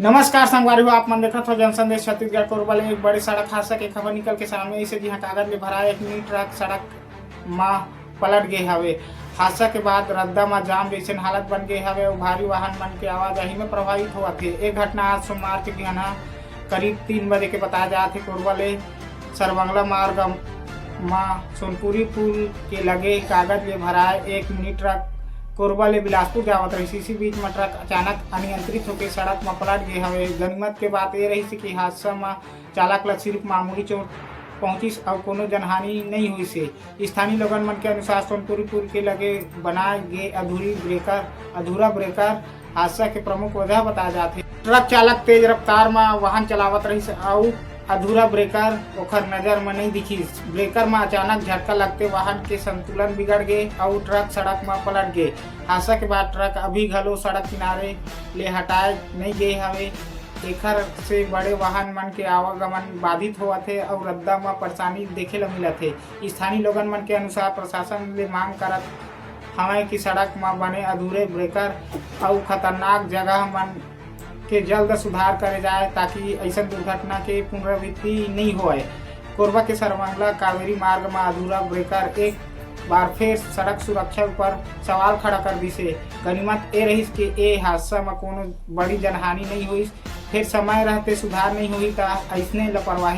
नमस्कार संगवारी हो, आप मन देखत हो जन संदेश छत्तीसगढ़ कोरबा ले एक बड़े सड़क हादसा के खबर निकल के सामने इसे जिहां कागज ले भराए एक मिनी ट्रक सड़क मां पलट गे हवे। हादसा के बाद रद्दा में जाम जैसे हालत बन गए हवे और भारी वाहन मन के आवाजाही में प्रभावित हुआ थे। एक घटना आज सोमवार के बिहान करीब 3 बजे के बताया जाते कोरबा ले सरबंगला मार्ग मां सोनपुरी पुल के लगे कागज ले भराए एक मिनी ट्रक कोरबा ले बिलासपुर जावत रही। इसी बीच में ट्रक अचानक अनियंत्रित होकर सड़क में पलट गए हवे। गनीमत के बात ये रही कि हादसा में चालक ला सिर्फ मामूली चोट पहुंचिस और कोनो जनहानि नहीं हुई से। स्थानीय लोगन मन के अनुसार सोनपुरी पुल के लगे बनाए गए अधूरा ब्रेकर हादसा के प्रमुख वजह बताया जाते। ट्रक चालक तेज रफ्तार में वाहन चलावत रही और अधूरा ब्रेकर ओखर नजर में नहीं दिखी। ब्रेकर में अचानक झटका लगते वाहन के संतुलन बिगड़ गए और ट्रक सड़क में पलट गए। हादसा के बाद ट्रक अभी घलो सड़क किनारे ले हटाए नहीं गए हवे। एखर से बड़े वाहन मन के आवागमन बाधित हुआ थे और रद्दा में परेशानी देखे ला मिला थे। स्थानीय लोगन मन के अनुसार प्रशासन ले मांग करत हमें कि सड़क में बने अधूरे ब्रेकर और खतरनाक जगह मन के जल्द सुधार करे जाए ताकि ऐसा दुर्घटना के पुनरावृत्ति नहीं होए। कोरबा के सरबंगला कावेरी मार्ग में अधूरा ब्रेकर एक बार फिर सड़क सुरक्षा पर सवाल खड़ा कर दी से। गनीमत ए रही कि ए हादसा में कोनो बड़ी जनहानि नहीं हुई। फिर समय रहते सुधार नहीं हुई तो ऐसने लापरवाही